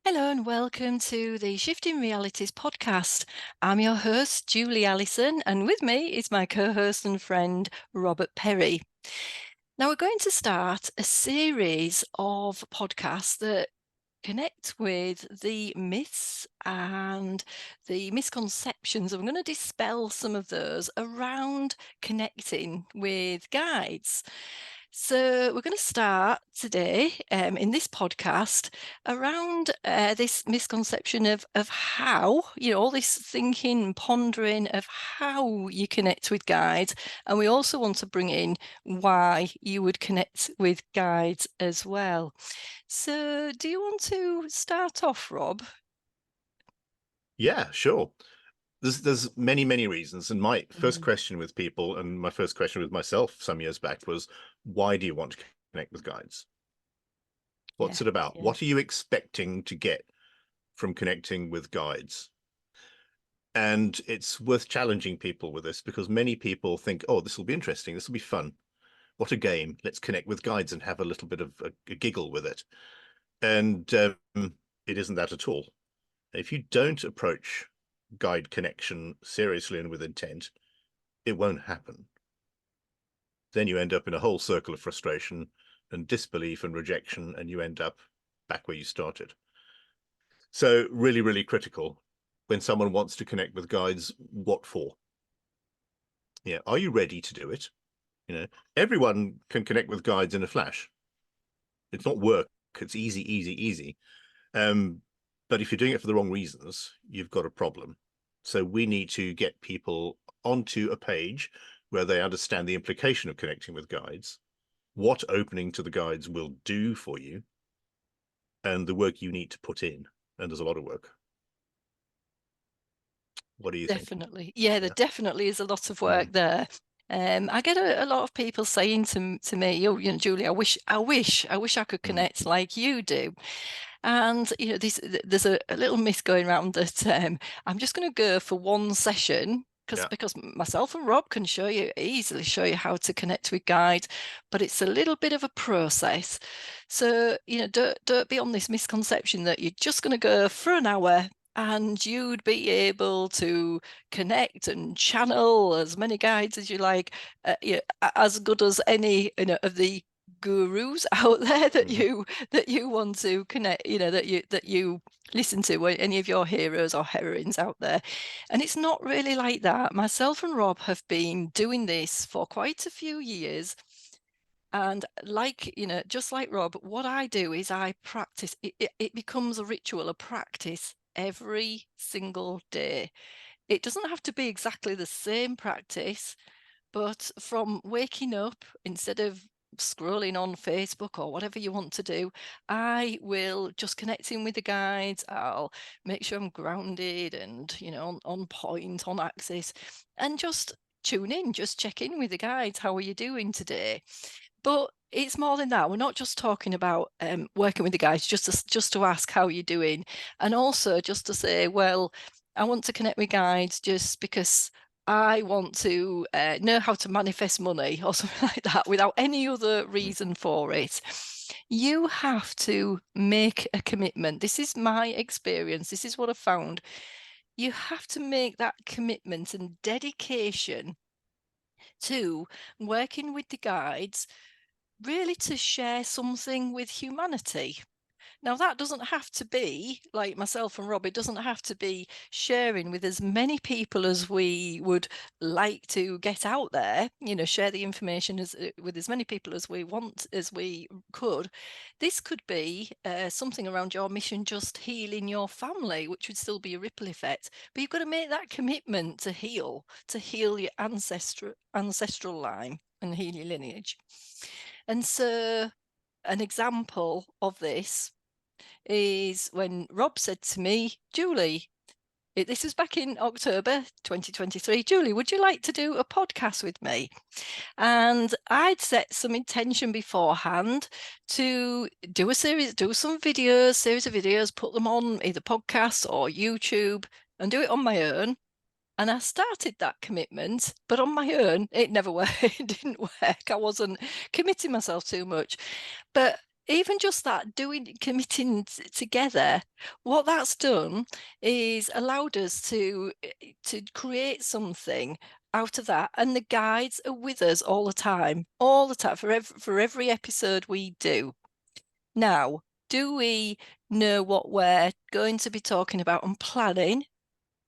Hello and welcome to the Shifting Realities podcast. I'm your host, Julie Allison, and with me is my co-host and friend, Robert Perry. Now, we're going to start a series of podcasts that connect with the myths and the misconceptions. I'm going to dispel some of those around connecting with guides. So we're going to start today in this podcast around this misconception of how, all this thinking and pondering of how you connect with guides. And we also want to bring in why you would connect with guides as well. So do you want to start off, Rob? Yeah, sure. There's many reasons. And my first Mm, question with people, and my first question with myself some years back was, why do you want to connect with guides? yeah, What's it about? yeah. What are you expecting to get from connecting with guides? And it's worth challenging people with this because many people think, oh, this will be interesting. This will be fun. What a game. Let's connect with guides and have a little bit of a giggle with it. And it isn't that at all. If you don't approach guide connection seriously and with intent, it won't happen. Then you end up in a whole circle of frustration and disbelief and rejection, and you end up back where you started. So really critical when someone wants to connect with guides, what for? Yeah, are you ready to do it? Everyone can connect with guides in a flash. It's not work. It's easy. Um, but if you're doing it for the wrong reasons, you've got a problem. So we need to get people onto a page where they understand the implication of connecting with guides, what opening to the guides will do for you, and the work you need to put in. And there's a lot of work. What do you think? Definitely. Yeah, there Yeah. definitely is a lot of Mm. work there. I get a lot of people saying to me, "Oh, Julie, I wish I could Mm. connect like you do." And there's a little myth going around that I'm just going to go for one session Yeah. because myself and Rob can easily show you how to connect with guides, but it's a little bit of a process. So don't be on this misconception that you're just going to go for an hour and you'd be able to connect and channel as many guides as you like, as good as any of the gurus out there that Mm-hmm. you want to connect, that you listen to, any of your heroes or heroines out there. And it's not really like that. Myself and Rob have been doing this for quite a few years. And just like Rob, what I do is I practice. It becomes a ritual, a practice every single day. It doesn't have to be exactly the same practice, but from waking up, instead of scrolling on Facebook or whatever you want to do, I will just connect in with the guides. I'll make sure I'm grounded and, on point, on axis, and just tune in, just check in with the guides. How are you doing today? But it's more than that. We're not just talking about working with the guys just to ask how you're doing, and also just to say, well, I want to connect with guides just because I want to know how to manifest money or something like that without any other reason for it. You have to make a commitment. This is my experience. This is what I found. You have to make that commitment and dedication to working with the guides, really to share something with humanity. Now, that doesn't have to be like myself and Rob, it doesn't have to be sharing with as many people as we would like to get out there, share the information with as many people as we want, as we could. This could be something around your mission, just healing your family, which would still be a ripple effect. But you've got to make that commitment to heal your ancestral line and heal your lineage. And so, an example of this is when Rob said to me, Julie, this was back in October 2023. Julie, would you like to do a podcast with me? And I'd set some intention beforehand to do some videos, series of videos, put them on either podcasts or YouTube and do it on my own. And I started that commitment, but on my own, it never worked. It didn't work. I wasn't committing myself too much. But even just that, committing together, what that's done is allowed us to create something out of that, and the guides are with us all the time, for every episode we do. Now, do we know what we're going to be talking about and planning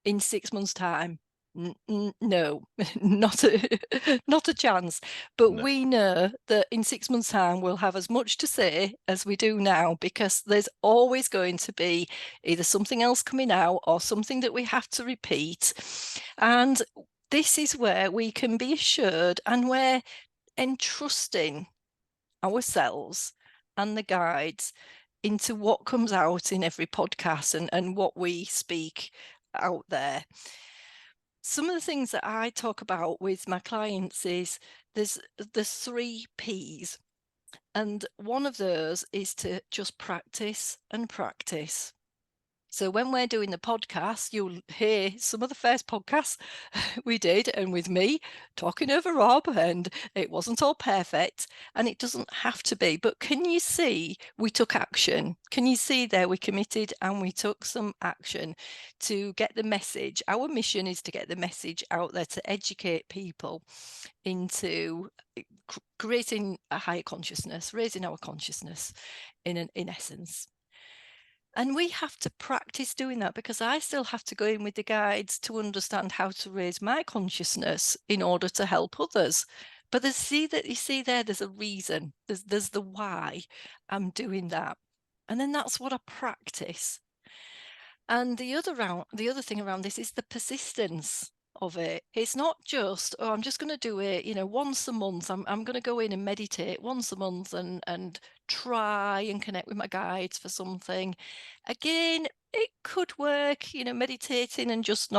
in 6 months' time? No, not a chance. But No. we know that in 6 months' time, we'll have as much to say as we do now, because there's always going to be either something else coming out or something that we have to repeat. And this is where we can be assured, and we're entrusting ourselves and the guides into what comes out in every podcast, and what we speak out there. Some of the things that I talk about with my clients is there's 3 Ps, and one of those is to just practice and practice. So when we're doing the podcast, you'll hear some of the first podcasts we did, and with me talking over Rob, and it wasn't all perfect, and it doesn't have to be. But can you see we took action? Can you see there we committed and we took some action to get the message? Our mission is to get the message out there, to educate people into creating a higher consciousness, raising our consciousness in essence. And we have to practice doing that, because I still have to go in with the guides to understand how to raise my consciousness in order to help others. But you see there, there's a reason. There's the why I'm doing that. And then that's what I practice. And the other thing around this is the persistence of it. It's not just, oh, I'm just going to do it, once a month. I'm going to go in and meditate once a month and try and connect with my guides for something. Again, it could work, meditating and just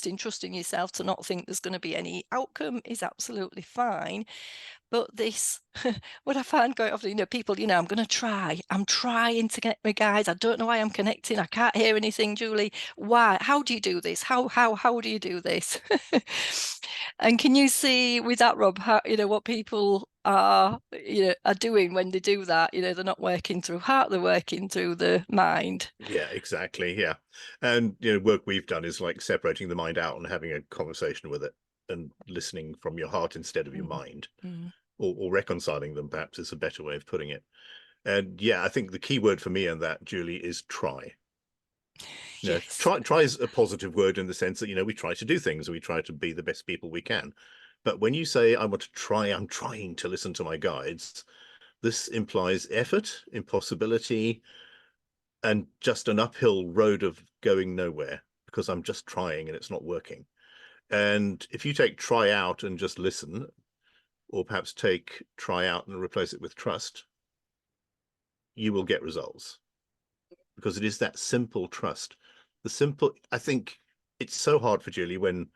entrusting yourself to not think there's going to be any outcome is absolutely fine. But this, what I find quite often, people, I'm trying to connect with guys. I don't know why I'm connecting. I can't hear anything, Julie. Why? How do you do this? How do you do this? And can you see with that, Rob, how, what people are doing when they do that? They're not working through heart, they're working through the mind. Yeah, exactly. Yeah. And work we've done is like separating the mind out and having a conversation with it and listening from your heart instead of your Mm, mind, mm. or reconciling them, perhaps is a better way of putting it. And yeah, I think the key word for me in that, Julie, is try. Yes. Try is a positive word in the sense that, we try to do things, we try to be the best people we can. But when you say, I want to try, I'm trying to listen to my guides, this implies effort, impossibility, and just an uphill road of going nowhere, because I'm just trying and it's not working. And if you take try out and just listen, or perhaps take try out and replace it with trust, you will get results, because it is that simple trust. I think it's so hard for Julie when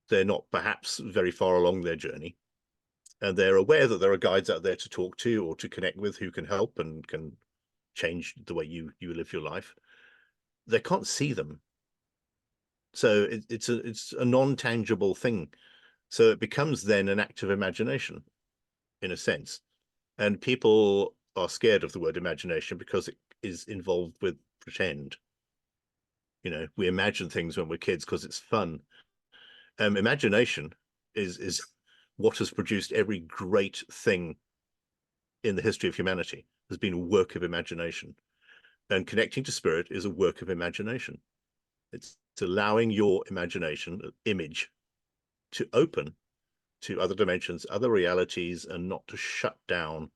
they're not perhaps very far along their journey, and they're aware that there are guides out there to talk to or to connect with who can help and can change the way you live your life. They can't see them, so it's a non-tangible thing. So it becomes then an act of imagination, in a sense. And people are scared of the word imagination because it is involved with pretend. We imagine things when we're kids because it's fun. Imagination is what has produced every great thing in the history of humanity. Has been a work of imagination. And connecting to spirit is a work of imagination. It's allowing your imagination, image, to open to other dimensions, other realities, and not to shut down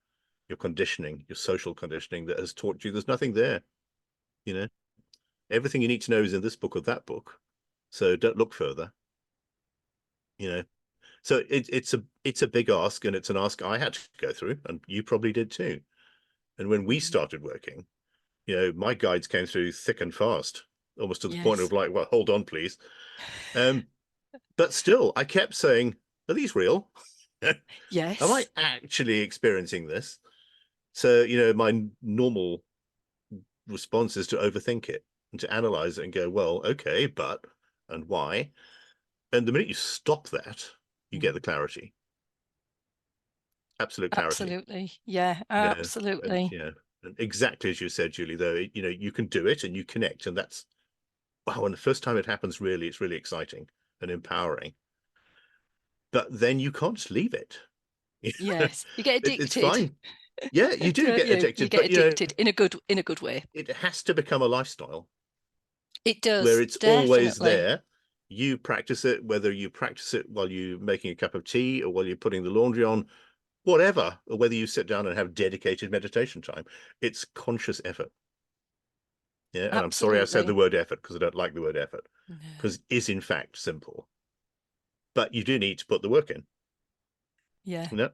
your conditioning, your social conditioning that has taught you there's nothing there. You know, everything you need to know is in this book or that book. So don't look further. You know, so it's a big ask, and it's an ask I had to go through, and you probably did too. And when we Mm. started working, my guides came through thick and fast, almost to the point Yes. of like, well, hold on, please. Um, but still, I kept saying, are these real? Am I Yes. actually experiencing this? So, my normal response is to overthink it and to analyze it and go, well, okay, but, and why? And the minute you stop that, you get Mm. the clarity. absolute clarity. Absolutely. Yeah, Yeah, and absolutely. yeah, and exactly as you said, Julie. Though you can do it and you connect, and that's wow. And the first time it happens, really, it's really exciting and empowering. But then you can't just leave it. Yes. You get It's addicted, fine. Yeah, you do don't get you? You addicted, get but addicted in a good way. it has to become a lifestyle It where does, it's always definitely. there. You practice it, whether you practice it while you're making a cup of tea or while you're putting the laundry on, whatever, or whether you sit down and have dedicated meditation time. It's conscious effort. Yeah, and I'm sorry I said the Absolutely. word effort because I don't like the word effort, No. because it is in fact simple. But you do need to put the work in. Yeah. No, I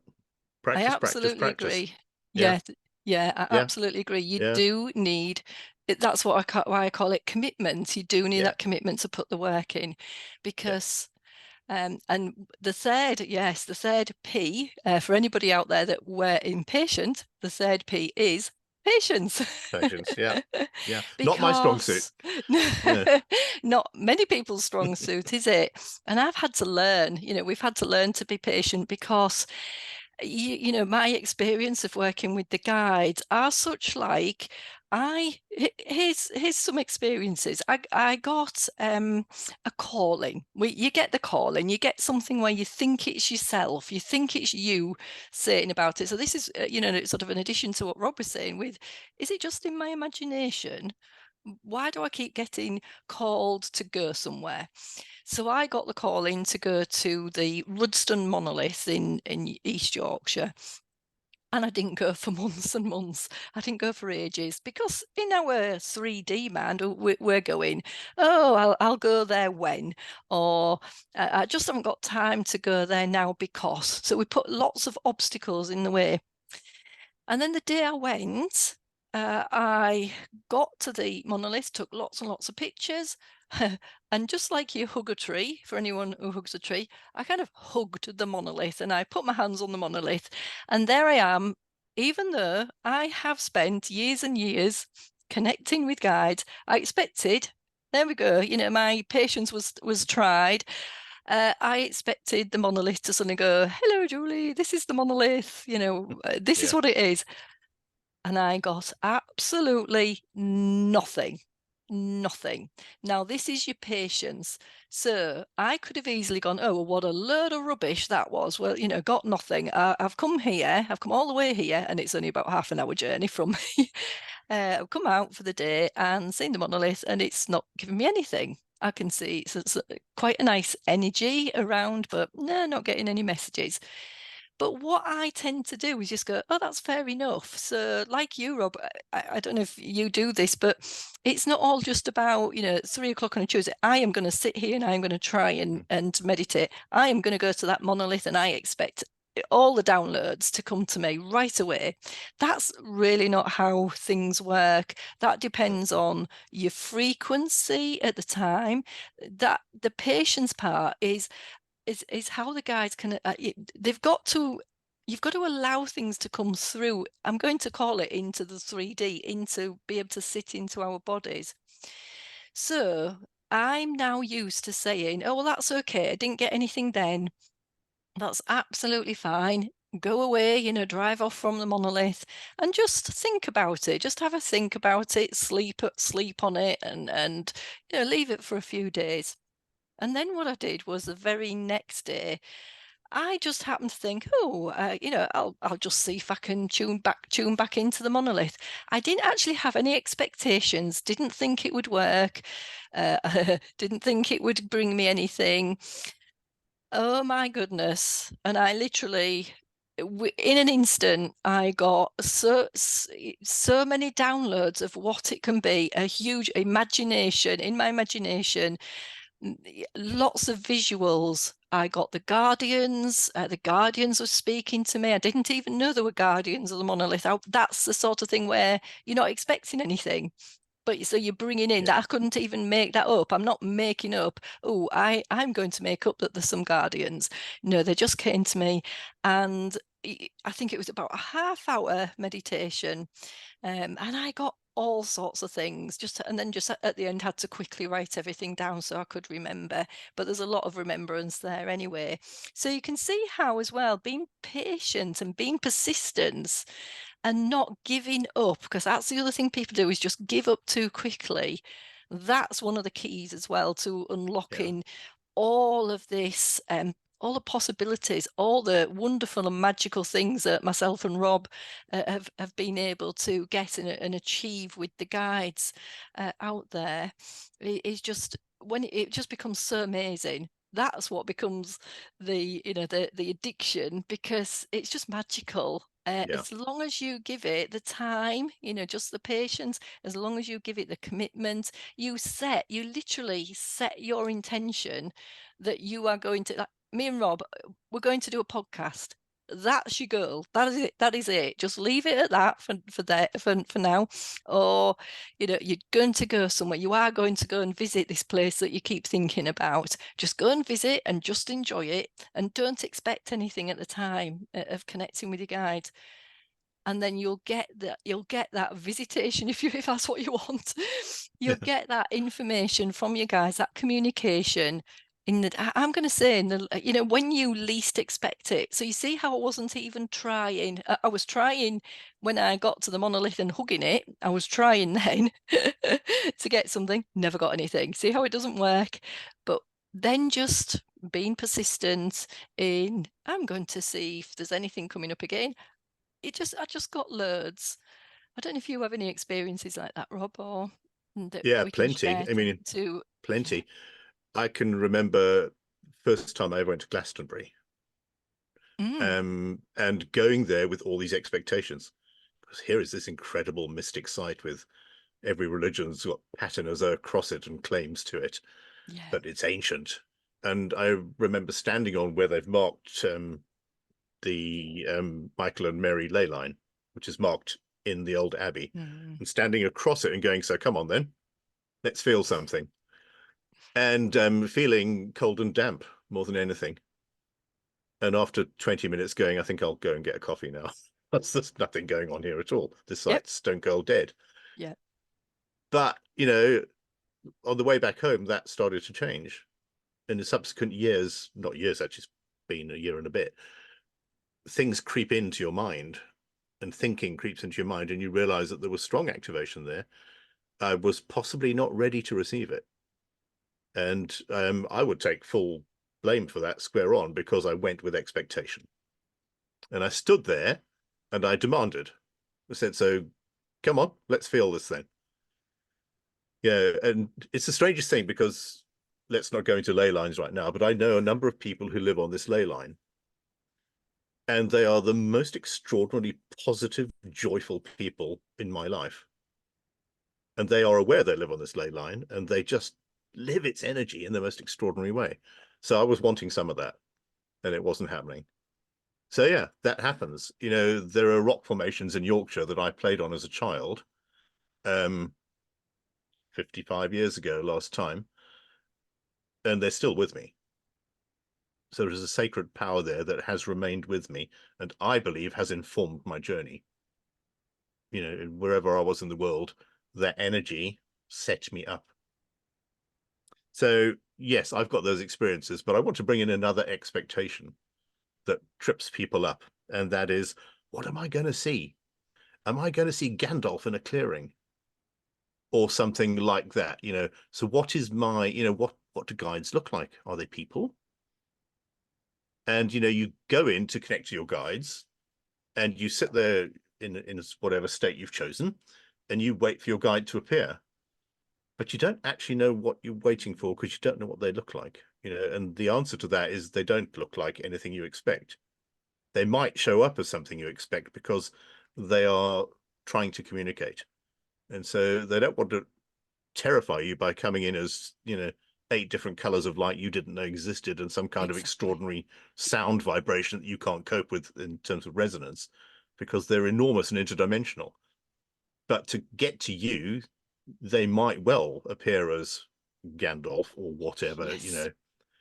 practice, practice, absolutely practice. agree. Yeah, Yeah, yeah, I yeah, absolutely agree. You yeah, do need it. That's what why I call it commitment. You do need yeah, that commitment to put the work in, yeah. because and the third, yes, the third P, for anybody out there that were impatient, the third P is patience. Patience. Yeah, yeah. Not my strong suit. Because Yeah, not many people's strong suit, is it? And I've had to learn, we've had to learn to be patient because my experience of working with the guides are such like here's some experiences. I got a calling. You get the calling, you get something where you think it's yourself, you think it's you saying about it. So this is sort of an addition to what Rob was saying with, is it just in my imagination? Why do I keep getting called to go somewhere? So I got the call in to go to the Rudston Monolith in East Yorkshire. And I didn't go for months and months. I didn't go for ages because in our 3D mind, we're going, oh, I'll go there when, or I just haven't got time to go there now because. So we put lots of obstacles in the way. And then the day I went, I got to the monolith, took lots and lots of pictures. And just like you hug a tree, for anyone who hugs a tree, I kind of hugged the monolith and I put my hands on the monolith. And there I am, even though I have spent years and years connecting with guides, I expected, there we go, my patience was tried. I expected the monolith to suddenly go, hello, Julie, this is the monolith, this is yeah, what it is. And I got absolutely nothing. Nothing. Now, this is your patience. So I could have easily gone, oh, well, what a load of rubbish that was. Well, got nothing. I've come here, I've come all the way here, and it's only about half an hour journey from me. I've come out for the day and seen the monolith, and it's not giving me anything. I can see it's quite a nice energy around, but no, not getting any messages. But what I tend to do is just go, oh, that's fair enough. So, like you, Rob, I don't know if you do this, but it's not all just about, 3 o'clock on a Tuesday. I am going to sit here and I'm going to try and meditate. I am going to go to that monolith and I expect all the downloads to come to me right away. That's really not how things work. That depends on your frequency at the time. That the patience part is how the guys can they've got to you've got to allow things to come through. I'm going to call it into the 3D, into be able to sit into our bodies. So I'm now used to saying, oh, well, that's okay, I didn't get anything then, that's absolutely fine, go away, drive off from the monolith and just think about it, just have a think about it, sleep on it, and leave it for a few days. And then what I did was the very next day, I just happened to think, oh, I'll just see if I can tune back into the monolith. I didn't actually have any expectations. Didn't think it would work. Didn't think it would bring me anything. Oh my goodness! And I literally, in an instant, I got so many downloads of what it can be. A huge imagination in my imagination, lots of visuals. I got the Guardians. The Guardians were speaking to me. I didn't even know there were Guardians of the monolith. That's the sort of thing where you're not expecting anything. But so you're bringing in yeah, that. I couldn't even make that up. I'm not making up, oh, I'm going to make up that there's some Guardians. No, they just came to me. And I think it was about a half hour meditation. And I got all sorts of things, and then just at the end had to quickly write everything down so I could remember. But there's a lot of remembrance there anyway. So you can see how as well being patient and being persistent and not giving up, because that's the other thing people do is just give up too quickly. That's one of the keys as well to Yeah. unlocking all of this, all the possibilities, all the wonderful and magical things that myself and Rob have been able to get and achieve with the guides out there. It's just when it just becomes so amazing. That's what becomes the addiction, because it's just magical. Yeah. As long as you give it the time, just the patience, as long as you give it the commitment, you literally set your intention that you are going to, like me and Rob, we're going to do a podcast. That's your goal. That is it. That is it. Just leave it at that for now. Or you're going to go somewhere. You are going to go and visit this place that you keep thinking about. Just go and visit and just enjoy it, and don't expect anything at the time of connecting with your guide. And then you'll get that visitation if that's what you want. You'll get that information from you guys, that communication I'm going to say when you least expect it. So you see how I wasn't even trying. I was trying when I got to the monolith and hugging it. I was trying then to get something, never got anything. See how it doesn't work. But then just being persistent in, I'm going to see if there's anything coming up again. I just got loads. I don't know if you have any experiences like that, Rob, or that Yeah, we can plenty. share I mean, to yeah. plenty. I can remember first time I ever went to Glastonbury, Mm, and going there with all these expectations. Because here is this incredible mystic site with every religion's got patterns across it and claims to it, yeah. but it's ancient. And I remember standing on where they've marked the Michael and Mary ley line, which is marked in the old abbey, Mm, and standing across it and going, so come on then, let's feel something. And feeling cold and damp more than anything. And after 20 minutes going, I think I'll go and get a coffee now. There's nothing going on here at all. This yep. site's stone cold dead. Yeah. But, on the way back home, that started to change. In the subsequent years, not years, actually, it's been a year and a bit, things creep into your mind and thinking creeps into your mind, and you realize that there was strong activation there. I was possibly not ready to receive it. And I would take full blame for that square on, because I went with expectation. And I stood there and I demanded. I said, so come on, let's feel this then. Yeah, and it's the strangest thing, because let's not go into ley lines right now, but I know a number of people who live on this ley line, and they are the most extraordinarily positive, joyful people in my life. And they are aware they live on this ley line, and they just live its energy in the most extraordinary way. So I was wanting some of that, and it wasn't happening. So yeah, that happens. There are rock formations in Yorkshire that I played on as a child, 55 years ago last time, and they're still with me. So there's a sacred power there that has remained with me, and I believe has informed my journey. Wherever I was in the world, that energy set me up. So yes, I've got those experiences, but I want to bring in another expectation that trips people up, and that is, what am I going to see? Am I going to see Gandalf in a clearing? Or something like that. So what is my, what do guides look like? Are they people? And you go in to connect to your guides, and you sit there in whatever state you've chosen, and you wait for your guide to appear, but you don't actually know what you're waiting for, because you don't know what they look like. And the answer to that is they don't look like anything you expect. They might show up as something you expect, because they are trying to communicate, and so they don't want to terrify you by coming in as 8 different colors of light you didn't know existed, and some kind of Exactly. extraordinary sound vibration that you can't cope with in terms of resonance, because they're enormous and interdimensional. But to get to you, they might well appear as Gandalf or whatever, Yes.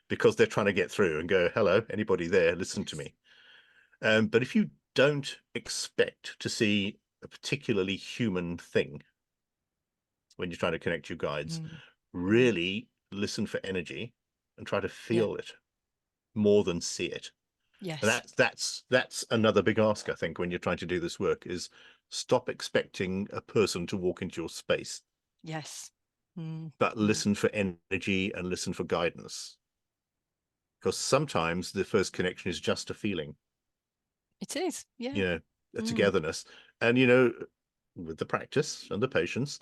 because they're trying to get through and go, hello, anybody there, listen to Yes. me. But if you don't expect to see a particularly human thing, when you're trying to connect your guides. Mm. Mm. Really listen for energy and try to Yeah. feel it more than see it. And Yes. that's another big ask, I think, when you're trying to do this work, is stop expecting a person to walk into your space, Yes. Mm. but Mm. listen for energy and listen for guidance. Because sometimes the first connection is just a feeling, It is. Yeah. you know, a Mm. togetherness. And, you know, with the practice and the patience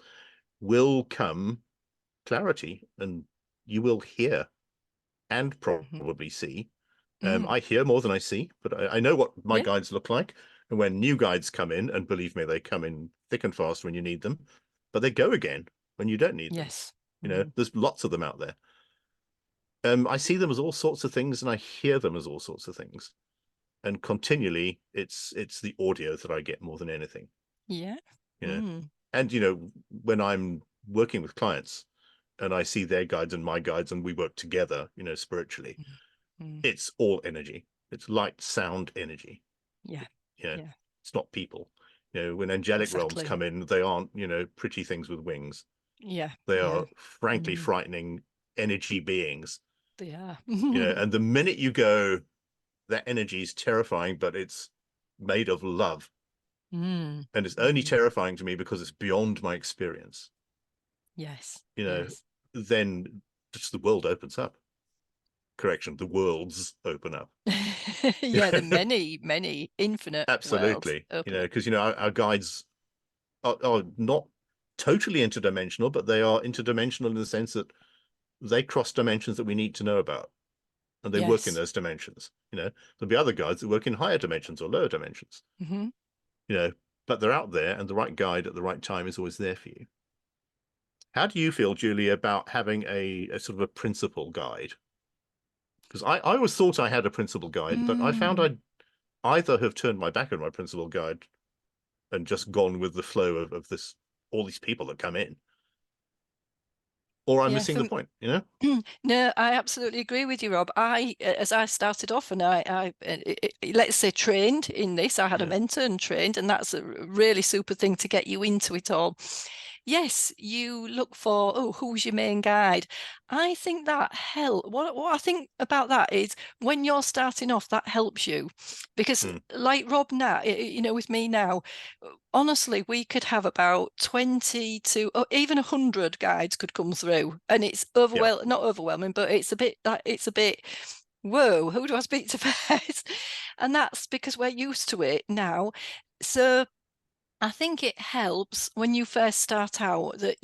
will come clarity, and you will hear and Mhm. probably see. Mm. I hear more than I see, but I know what my Yeah. guides look like. And when new guides come in, and believe me, they come in thick and fast when you need them, but they go again when you don't need them. Yes. You know, Mm. there's lots of them out there. I see them as all sorts of things, and I hear them as all sorts of things. And continually, it's the audio that I get more than anything. Yeah. You know, Mm. and you know, when I'm working with clients and I see their guides and my guides, and we work together, you know, spiritually, Mm. Mm. it's all energy. It's light, sound, energy. Yeah. You know, Yeah. it's not people. You know, when angelic realms Exactly. come in, they aren't, you know, pretty things with wings. Yeah. They Yeah. are frankly Mm. frightening energy beings. They are. You know, and the minute you go, that energy is terrifying, but it's made of love. Mm. And it's only Mm. terrifying to me because it's beyond my experience. Yes. You know, Yes. then just the world opens up. Correction, the worlds open up. Yeah. The many, many infinite worlds Absolutely. You open know, up. because, you know, our guides are not totally interdimensional, but they are interdimensional in the sense that they cross dimensions that we need to know about, and they work in Yes. those dimensions. You know, there'll be other guides that work in higher dimensions or lower dimensions. Hmm. You know, but they're out there, and the right guide at the right time is always there for you. How do you feel, Julie, about having a sort of a principal guide? Because I always thought I had a principal guide, but I found Mm. I'd either have turned my back on my principal guide and just gone with the flow of this all these people that come in, or I'm Yeah. missing the point, you know? No, I absolutely agree with you, Rob. As I started off and let's say trained in this, I had a Yeah. mentor and trained, and that's a really super thing to get you into it all. Yes, you look for, oh, who's your main guide? I think that help. What I think about that is when you're starting off, that helps you because, Mm. like Rob now, with me now, honestly, we could have about 20 to or even 100 guides could come through, and it's Yeah. not overwhelming, but it's a bit, whoa, who do I speak to first? And that's because we're used to it now. So I think it helps when you first start out that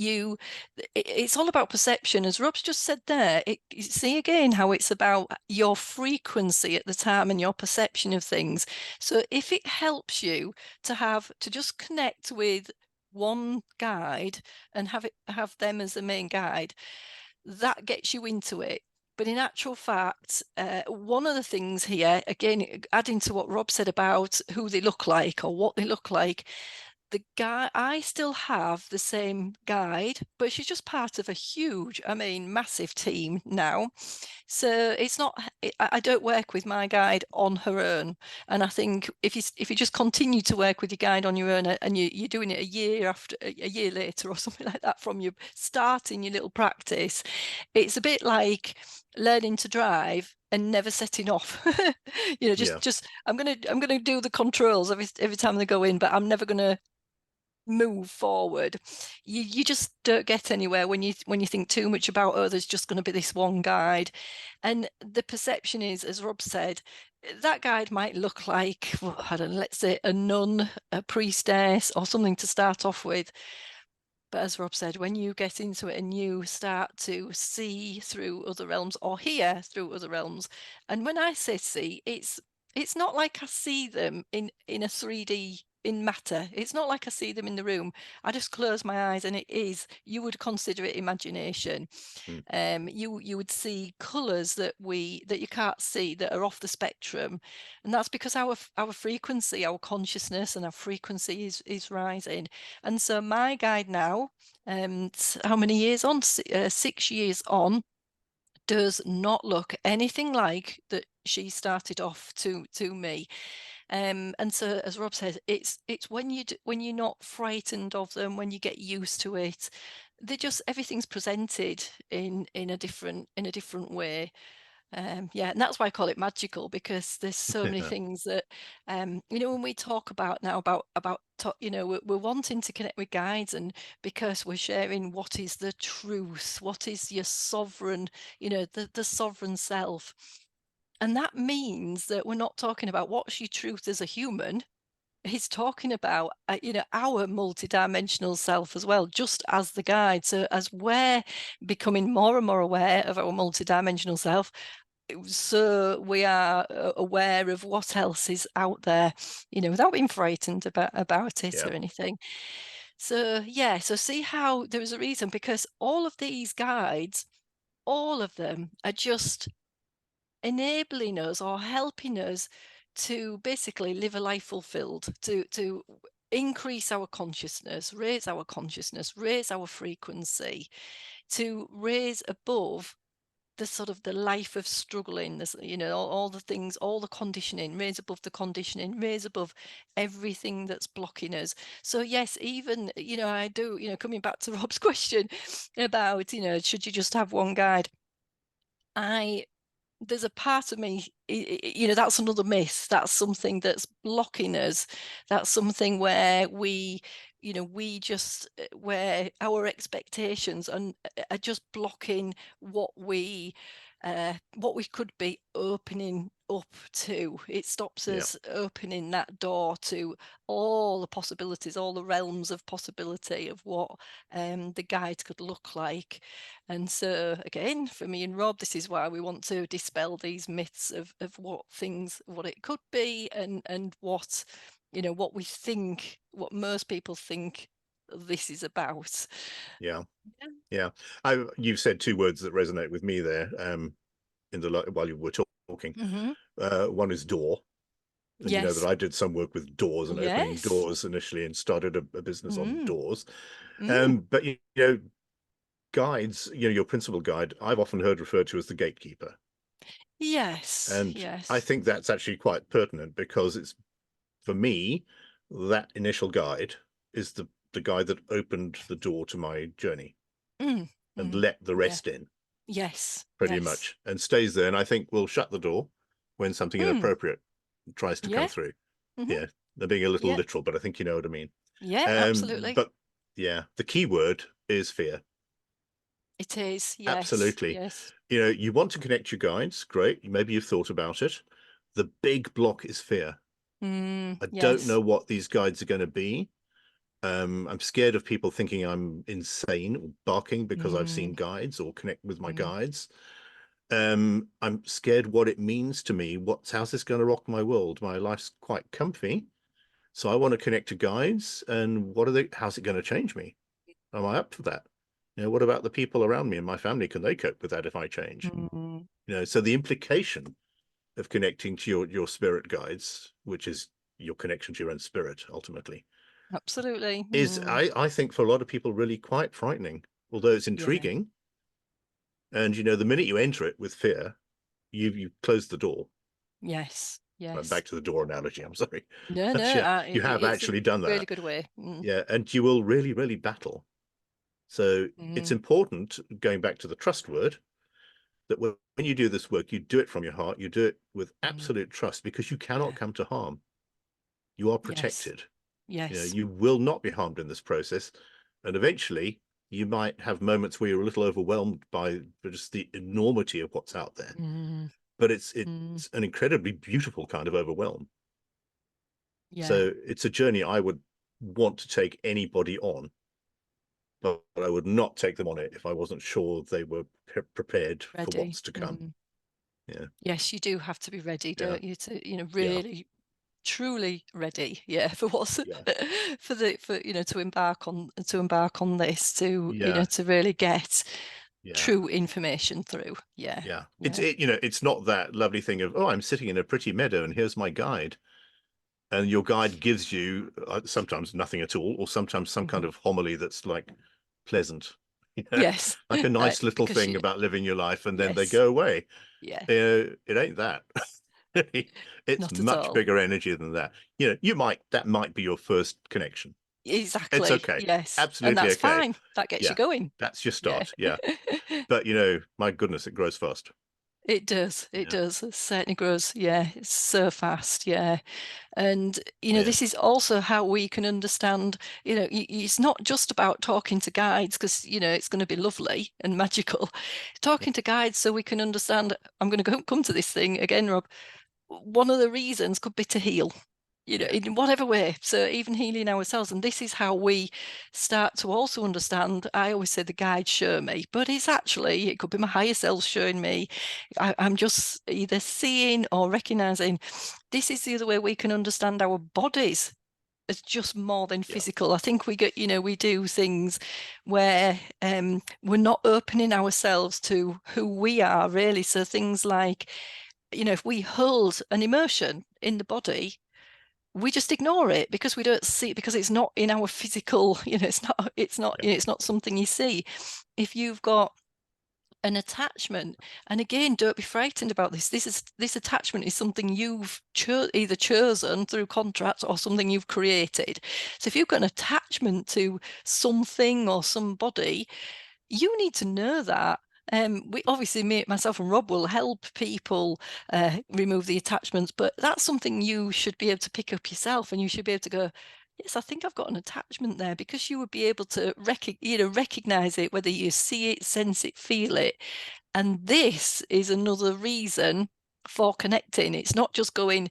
it's all about perception, as Rob's just said there. See again how it's about your frequency at the time and your perception of things. So if it helps you to just connect with one guide and have them as the main guide, that gets you into it. But in actual fact, one of the things here, again, adding to what Rob said about who they look like or what they look like, the guy I still have the same guide, but she's just part of a huge, I mean, massive team now. So it's not, I don't work with my guide on her own. And I think if you just continue to work with your guide on your own and you're doing it a year later or something like that from you starting your little practice, it's a bit like learning to drive and never setting off. Yeah. Just I'm gonna do the controls every time they go in, but I'm never gonna move forward. You just don't get anywhere when you think too much about, oh, there's just going to be this one guide. And the perception is, as Rob said, that guide might look like, well, I don't know, let's say a nun, a priestess, or something to start off with. But as Rob said, when you get into it and you start to see through other realms or hear through other realms, and when I say see, it's not like I see them in a 3D in matter. It's not like I see them in the room. I just close my eyes and it is, you would consider it imagination. Mm. You would see colours that you can't see that are off the spectrum, and that's because our frequency, our consciousness, and our frequency is rising. And so my guide now, how many years on? 6 years on, does not look anything like that she started off to me. And so, as Rob says, it's when when you're not frightened of them, when you get used to it, they just everything's presented in a different way. Yeah, and that's why I call it magical, because there's so many Yeah. things that, when we talk about now we're wanting to connect with guides, and because we're sharing what is the truth, what is your sovereign, the sovereign self. And that means that we're not talking about what's your truth as a human. He's talking about, our multidimensional self as well, just as the guide. So as we're becoming more and more aware of our multidimensional self, so we are aware of what else is out there, without being frightened about it Yeah. or anything. So yeah, so see how there is a reason, because all of these guides, all of them are just enabling us or helping us to basically live a life fulfilled, to increase our consciousness, raise our frequency, to raise above the sort of the life of struggling, this, all the things, all the conditioning, raise above the conditioning, raise above everything that's blocking us. So yes, even, I do, coming back to Rob's question about, should you just have one guide? I There's a part of me, that's another myth. That's something that's blocking us. That's something where we just, where our expectations are just blocking what we could be opening up to. It stops Yeah. us opening that door to all the possibilities, all the realms of possibility of what the guide could look like. And so again, for me and Rob, this is why we want to dispel these myths of what it could be, and what most people think this is about. Yeah. Yeah. Yeah. You've said two words that resonate with me there, while you were talking. Hmm. One is door. And you know that Yes. I did some work with doors and opening Yes. doors initially and started a business on Mm. doors. Mm. But guides, your principal guide, I've often heard referred to as the gatekeeper. Yes. And I Yes. think that's actually quite pertinent because it's, for me, that initial guide is the guide that opened the door to my journey Mm. and Mm. let the Yeah. rest in, Yes. pretty Yes. much, and stays there. And I think we'll shut the door when something Mm. inappropriate tries to come Yeah. through. Hmm. Yeah, they're being a little Yeah. literal, but I think you know what I mean. Yeah. Absolutely. But yeah, the key word is fear. It is. Yes. Absolutely. Yes. You want to connect your guides. Great. Maybe you've thought about it. The big block is fear. Mm. I don't know Yes. what these guides are going to be. I'm scared of people thinking I'm insane or barking because I've seen Mm. guides or connect with my Mm. guides. I'm scared what it means to me. How's this going to rock my world? My life's quite comfy. So I want to connect to guides, and how's it going to change me? Am I up for that? What about the people around me and my family? Can they cope with that if I change? Mm. So the implication of connecting to your spirit guides, which is your connection to your own spirit ultimately, Absolutely. is Mm. I think for a lot of people really quite frightening, although it's Yeah. intriguing. And the minute you enter it with fear, you close the door. Yes. Yes. Back to the door analogy, I'm sorry. No, But no, yeah, you have it's a actually done really that. good way. Mm. Yeah, and you will really, really battle. So it's Mm. important, going back to the trust word, that when you do this work, you do it from your heart, you do it with Mm. absolute trust, because you cannot Yeah. come to harm. You are Yes. protected. Yes. You will not be harmed in this process. And eventually, you might have moments where you're a little overwhelmed by just the enormity of what's out there. Mm. But it's Mm. an incredibly beautiful kind of overwhelm. Yeah. So it's a journey I would want to take anybody on, but I would not take them on it if I wasn't sure they were prepared for Ready. what's to come. Mm. Yeah, Yes, you do have to be ready, yeah, don't you? To, yeah, really truly ready, yeah, for what's yeah, to embark on this, yeah, to really get yeah. true information through. Yeah. Yeah, Yeah. it's not that lovely thing of, oh, I'm sitting in a pretty meadow and here's my guide, and your guide gives you sometimes nothing at all, or sometimes some kind Mhm. of homily that's like pleasant, Yes. like a nice little Because thing about living your life, and then they yes. go away. Yeah. It ain't that. It's Not at much all. bigger energy than that. That might be your first connection. It's Exactly. okay. Yes. And Absolutely that's okay. fine. That gets you Yeah. going. That's your Yeah. start. Yeah. But, you know, my goodness, it grows fast. It does. It Yeah. does. It certainly grows. Yeah. It's so fast. Yeah. And, Yeah. this is also how we can understand, it's not just about talking to guides because, it's going to be lovely and magical. Yeah. Talking to guides so we can understand, I'm going to come to this thing again, Rob. One of the reasons could be to heal, Yeah. in whatever way. So even healing ourselves. And this is how we start to also understand. I always say the guides show me, but it could be my higher self showing me. I'm just either seeing or recognizing this is the other way we can understand our bodies as just more than Yeah. physical. I think we do things where we're not opening ourselves to who we are really. So things like, if we hold an emotion in the body, we just ignore it because we don't see it because it's not in our physical, Yeah. it's not something you see. If you've got an attachment, and again, don't be frightened about this attachment is something you've either chosen through contract or something you've created. So if you've got an attachment to something or somebody, you need to know that. We obviously, myself and Rob will help people remove the attachments, but that's something you should be able to pick up yourself, and you should be able to go, yes, I think I've got an attachment there, because you would be able to recognize it, whether you see it, sense it, feel it. And this is another reason for connecting. It's not just going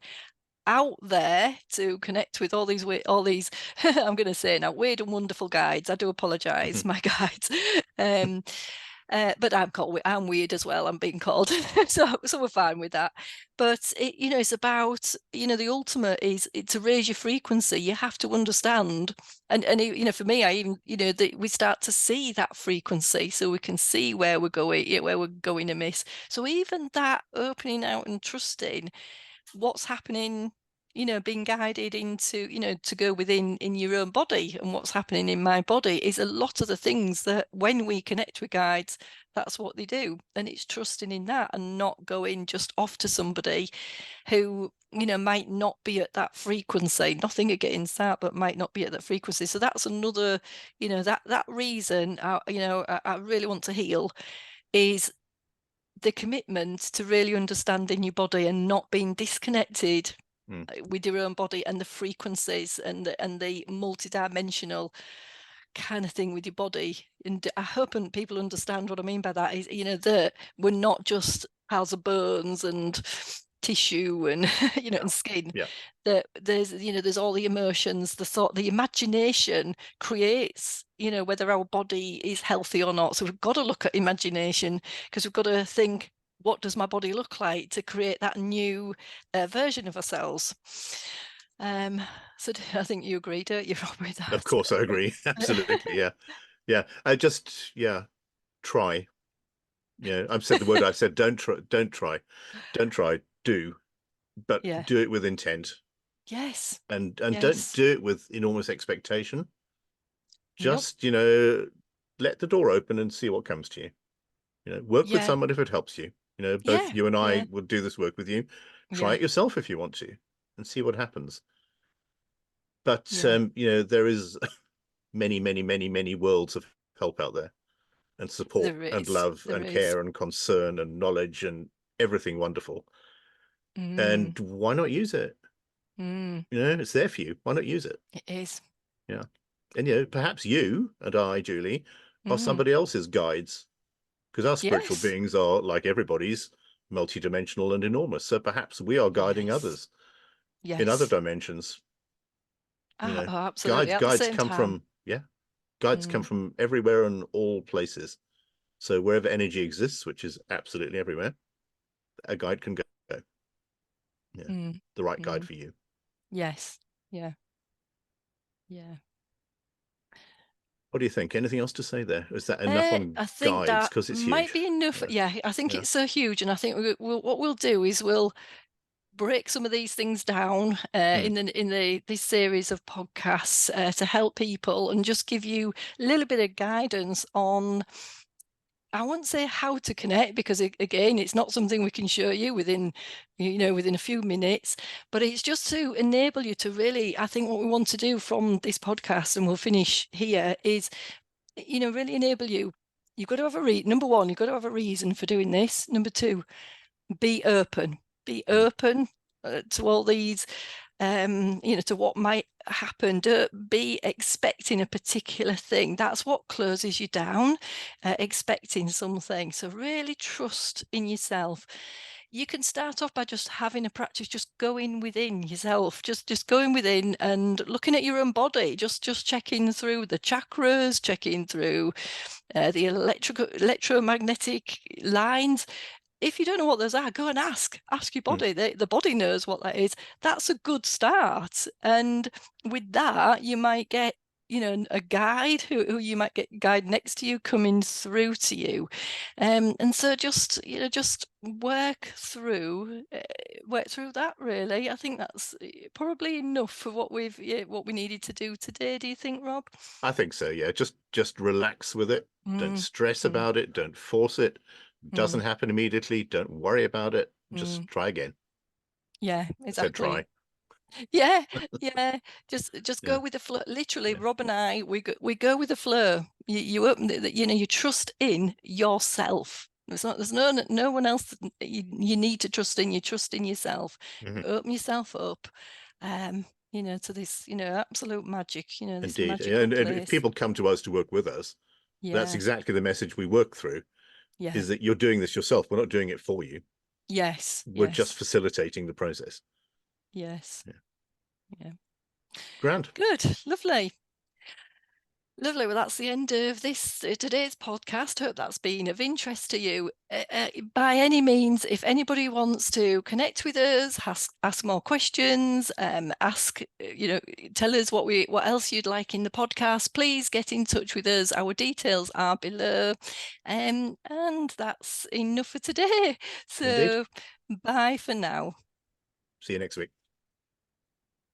out there to connect with all these I'm going to say now, weird and wonderful guides. I do apologize, my guides. um but I'm weird as well, I'm being called. So we're fine with that. But it's about, the ultimate is to raise your frequency. You have to understand, and for me, I even, that we start to see that frequency, so we can see where we're going, where we're going amiss. So even that opening out and trusting what's happening, being guided into, to go within in your own body, and what's happening in my body is a lot of the things that when we connect with guides, that's what they do. And it's trusting in that and not going just off to somebody who, might not be at that frequency. Nothing against that, but might not be at that frequency. So that's another, that reason, I really want to heal is the commitment to really understanding your body and not being disconnected Mm. with your own body and the frequencies and the multidimensional kind of thing with your body. And I hope people understand what I mean by that is, that we're not just piles of bones and tissue and Yeah. and skin. Yeah. That there's all the emotions, the thought, the imagination creates, whether our body is healthy or not. So we've got to look at imagination, because we've got to think, what does my body look like, to create that new version of ourselves. um so I think you agree, don't you, Rob, with Of that? course, I agree. Absolutely. Yeah. Yeah. I just, yeah, try. I've said the word, I've said, don't try, do, but Yeah. do it with intent, Yes. and don't Yes. do it with enormous expectation. Nope. Just, let the door open and see what comes to you. Work with Yeah. someone if it helps you. Both Yeah. you and I Yeah. will do this work with you. Try Yeah. it yourself if you want to and see what happens. But, Yeah. there is many, many, many, many worlds of help out there, and support There and is. love There and is. care and concern and knowledge and everything wonderful. Mm. And why not use it? Mm. It's there for you. Why not use it? It is. Yeah. And perhaps you and I, Julie, are Mm. somebody else's guides, because our spiritual Yes. beings are, like everybody's, multidimensional and enormous. So perhaps we are guiding Yes. others in other Yes. dimensions. Oh, absolutely. Guides At the guides same come time. from, yeah, guides come Mm. from everywhere and all places. So wherever energy exists, which is absolutely everywhere, a guide can go. Yeah. Mm. The right guide Mm. for you. Yes. Yeah. Yeah. What do you think? Anything else to say there? Is that enough on I think guides? that Because it's might huge. be enough. Yeah. Yeah, I think Yeah. it's so huge, and I think what we'll do is we'll break some of these things down Mm. in this series of podcasts to help people and just give you a little bit of guidance on I wouldn't say how to connect, because again, it's not something we can show you within a few minutes, but it's just to enable you to really, I think what we want to do from this podcast, and we'll finish here, is, really enable you. You've got to have number one, you've got to have a reason for doing this. Number two, be open. Be open to all these, to what might happen. Don't be expecting a particular thing. That's what closes you down, expecting something. So really trust in yourself. You can start off by just having a practice, just going within yourself, just going within and looking at your own body, just checking through the chakras, checking through the electromagnetic lines. If you don't know what those are, go and ask your body. The body knows what that is. That's a good start. And with that, you might get, a guide who you might get guide next to you coming through to you. And so just, just work through that, really. I think that's probably enough for what we needed to do today. Do you think, Rob? I think so, yeah. Just relax with it. Don't Mm, stress mm, about it. Don't force it. Doesn't mm, happen immediately. Don't worry about it. Just mm. try again. Yeah, I said exactly. try. Yeah, yeah. Just go Yeah, with the flow. Literally, yeah. Rob and I, we go with the flow. You open it, you trust in yourself. There's no one else that you need to trust in. You trust in yourself. Mhm. Open yourself up, to this, absolute magic, this Indeed. magical And if place. people come to us to work with us, that's Yeah, exactly the message we work through, yeah. is that you're doing this yourself. We're not doing it for you. Yes, We're just yes, facilitating the process. yes. Yeah. Yeah. Grand. Good, lovely. Lovely. Well, that's the end of this today's podcast. Hope that's been of interest to you. By any means, if anybody wants to connect with us, ask more questions, tell us what else you'd like in the podcast, please get in touch with us. Our details are below. And that's enough for today. Indeed. So bye for now. See you next week.